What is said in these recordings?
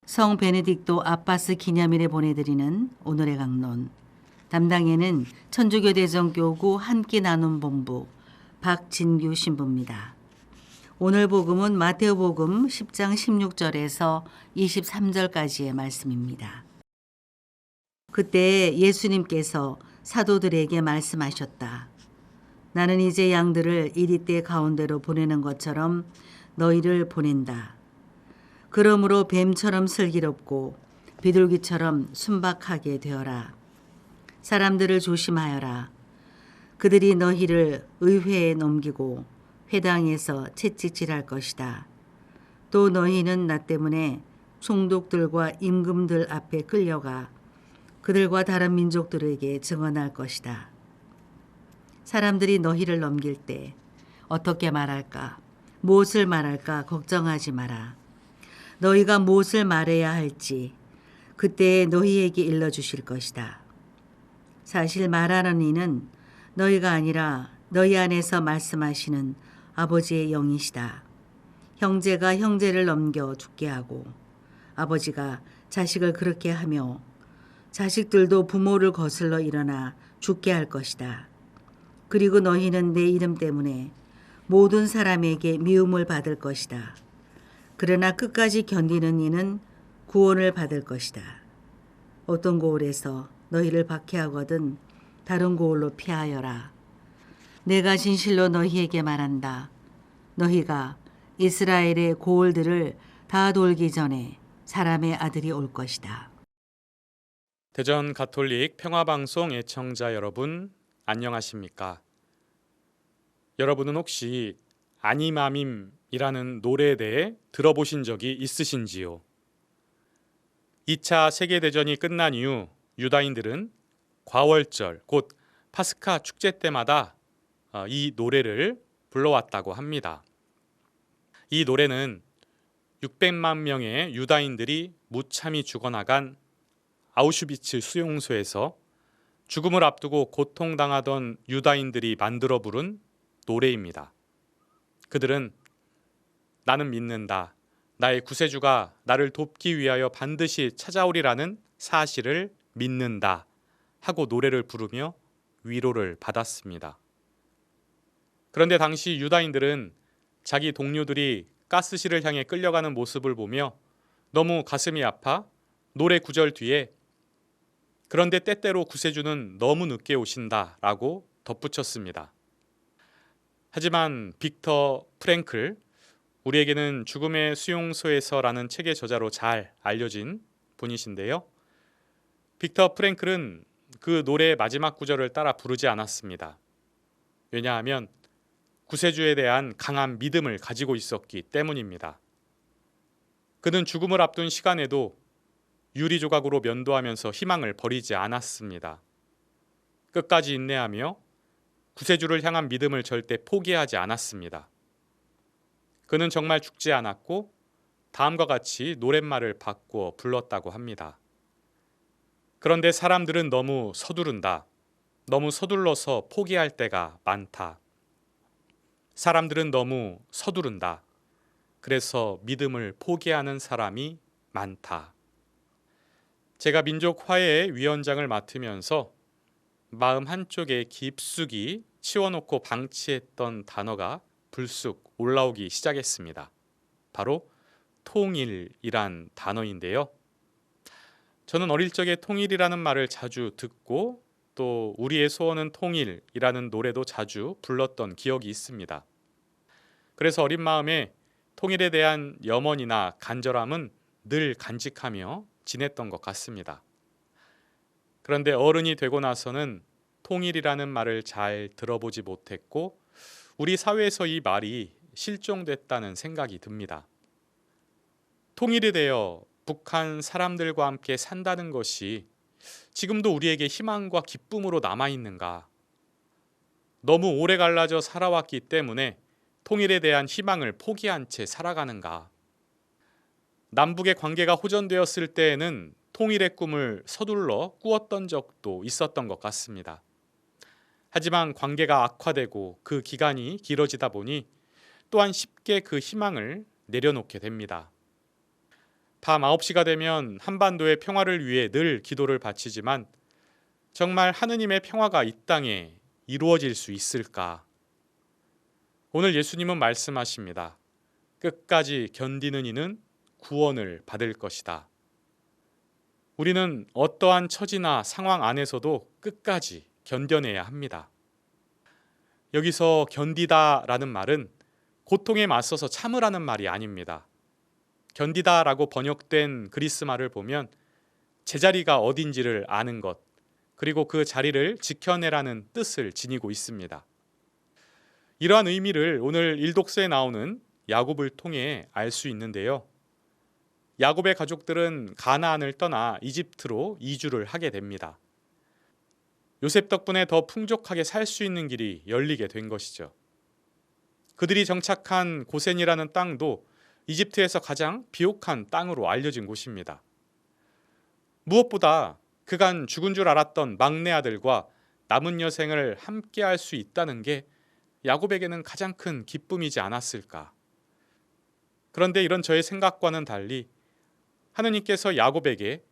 성 베네딕토 아빠스 기념일에 보내드리는 오늘의 강론. 담당에는 천주교 대전교구 한 끼 나눔 본부 박진규 신부입니다. 오늘 복음은 마테오복음 10장 16절에서 23절까지의 말씀입니다. 그때 예수님께서 사도들에게 말씀하셨다. 나는 이제 양들을 이리떼 가운데로 보내는 것처럼 너희를 보낸다. 그러므로 뱀처럼 슬기롭고 비둘기처럼 순박하게 되어라. 사람들을 조심하여라. 그들이 너희를 의회에 넘기고 회당에서 채찍질할 것이다. 또 너희는 나 때문에 총독들과 임금들 앞에 끌려가 그들과 다른 민족들에게 증언할 것이다. 사람들이 너희를 넘길 때 어떻게 말할까, 무엇을 말할까 걱정하지 마라. 너희가 무엇을 말해야 할지 그때 너희에게 일러주실 것이다. 사실 말하는 이는 너희가 아니라 너희 안에서 말씀하시는 아버지의 영이시다. 형제가 형제를 넘겨 죽게 하고 아버지가 자식을 그렇게 하며 자식들도 부모를 거슬러 일어나 죽게 할 것이다. 그리고 너희는 내 이름 때문에 모든 사람에게 미움을 받을 것이다. 그러나 끝까지 견디는 이는 구원을 받을 것이다. 어떤 고을에서 너희를 박해하거든 다른 고을로 피하여라. 내가 진실로 너희에게 말한다. 너희가 이스라엘의 고을들을 다 돌기 전에 사람의 아들이 올 것이다. 대전 가톨릭 평화방송 애청자 여러분, 안녕하십니까? 여러분은 혹시 아니마밈이라는 노래에 대해 들어보신 적이 있으신지요? 2차 세계대전이 끝난 이후 유다인들은 과월절, 곧 파스카 축제 때마다 이 노래를 불러왔다고 합니다. 이 노래는 600만 명의 유다인들이 무참히 죽어나간 아우슈비츠 수용소에서 죽음을 앞두고 고통당하던 유다인들이 만들어 부른 노래입니다. 그들은 나는 믿는다. 나의 구세주가 나를 돕기 위하여 반드시 찾아오리라는 사실을 믿는다 하고 노래를 부르며 위로를 받았습니다. 그런데 당시 유다인들은 자기 동료들이 가스실을 향해 끌려가는 모습을 보며 너무 가슴이 아파 노래 구절 뒤에 그런데 때때로 구세주는 너무 늦게 오신다라고 덧붙였습니다. 하지만 빅터 프랭클, 우리에게는 죽음의 수용소에서라는 책의 저자로 잘 알려진 분이신데요. 빅터 프랭클은 그 노래의 마지막 구절을 따라 부르지 않았습니다. 왜냐하면 구세주에 대한 강한 믿음을 가지고 있었기 때문입니다. 그는 죽음을 앞둔 시간에도 유리 조각으로 면도하면서 희망을 버리지 않았습니다. 끝까지 인내하며 구세주를 향한 믿음을 절대 포기하지 않았습니다. 그는 정말 죽지 않았고 다음과 같이 노랫말을 바꾸어 불렀다고 합니다. 그런데 사람들은 너무 서두른다. 너무 서둘러서 포기할 때가 많다. 사람들은 너무 서두른다. 그래서 믿음을 포기하는 사람이 많다. 제가 민족화해 위원장을 맡으면서 마음 한쪽에 깊숙이 치워놓고 방치했던 단어가 불쑥 올라오기 시작했습니다. 바로 통일이란 단어인데요. 저는 어릴 적에 통일이라는 말을 자주 듣고 또 우리의 소원은 통일이라는 노래도 자주 불렀던 기억이 있습니다. 그래서 어린 마음에 통일에 대한 염원이나 간절함은 늘 간직하며 지냈던 것 같습니다. 그런데 어른이 되고 나서는 통일이라는 말을 잘 들어보지 못했고 우리 사회에서 이 말이 실종됐다는 생각이 듭니다. 통일이 되어 북한 사람들과 함께 산다는 것이 지금도 우리에게 희망과 기쁨으로 남아있는가? 너무 오래 갈라져 살아왔기 때문에 통일에 대한 희망을 포기한 채 살아가는가? 남북의 관계가 호전되었을 때에는 통일의 꿈을 서둘러 꾸었던 적도 있었던 것 같습니다. 하지만 관계가 악화되고 그 기간이 길어지다 보니 또한 쉽게 그 희망을 내려놓게 됩니다. 밤 9시가 되면 한반도의 평화를 위해 늘 기도를 바치지만 정말 하느님의 평화가 이 땅에 이루어질 수 있을까? 오늘 예수님은 말씀하십니다. 끝까지 견디는 이는 구원을 받을 것이다. 우리는 어떠한 처지나 상황 안에서도 끝까지 견뎌내야 합니다. 여기서 견디다라는 말은 고통에 맞서서 참으라는 말이 아닙니다. 견디다라고 번역된 그리스말을 보면 제자리가 어딘지를 아는 것, 그리고 그 자리를 지켜내라는 뜻을 지니고 있습니다. 이러한 의미를 오늘 일독서에 나오는 야곱을 통해 알 수 있는데요. 야곱의 가족들은 가나안을 떠나 이집트로 이주를 하게 됩니다. 요셉 덕분에 더 풍족하게 살 수 있는 길이 열리게 된 것이죠. 그들이 정착한 고센이라는 땅도 이집트에서 가장 비옥한 땅으로 알려진 곳입니다. 무엇보다 그간 죽은 줄 알았던 막내 아들과 남은 여생을 함께 할 수 있다는 게 야곱에게는 가장 큰 기쁨이지 않았을까. 그런데 이런 저의 생각과는 달리 하느님께서 야곱에게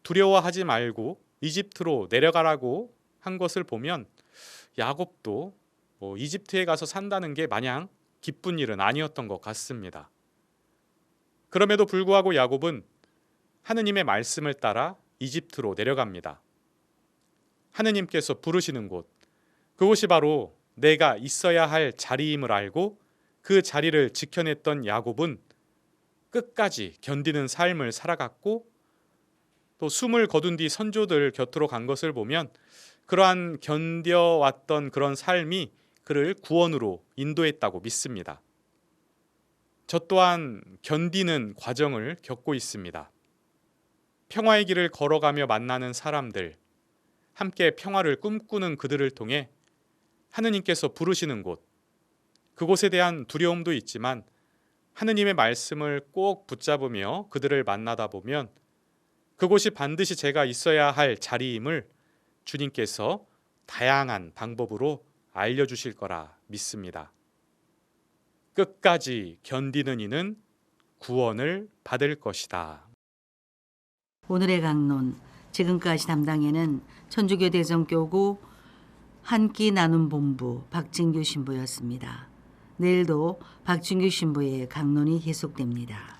두려워하지 말고 이집트로 내려가라고 한 것을 보면 야곱도 이집트에 가서 산다는 게 마냥 기쁜 일은 아니었던 것 같습니다. 그럼에도 불구하고 야곱은 하느님의 말씀을 따라 이집트로 내려갑니다. 하느님께서 부르시는 곳, 그곳이 바로 내가 있어야 할 자리임을 알고 그 자리를 지켜냈던 야곱은 끝까지 견디는 삶을 살아갔고 또 숨을 거둔 뒤 선조들 곁으로 간 것을 보면 그러한 견뎌왔던 그런 삶이 그를 구원으로 인도했다고 믿습니다. 저 또한 견디는 과정을 겪고 있습니다. 평화의 길을 걸어가며 만나는 사람들, 함께 평화를 꿈꾸는 그들을 통해 하느님께서 부르시는 곳, 그곳에 대한 두려움도 있지만 하느님의 말씀을 꼭 붙잡으며 그들을 만나다 보면 그곳이 반드시 제가 있어야 할 자리임을 주님께서 다양한 방법으로 알려주실 거라 믿습니다. 끝까지 견디는 이는 구원을 받을 것이다. 오늘의 강론, 지금까지 담당에는 천주교 대전교구 한 끼 나눔 본부 박진규 신부였습니다. 내일도 박진규 신부의 강론이 계속됩니다.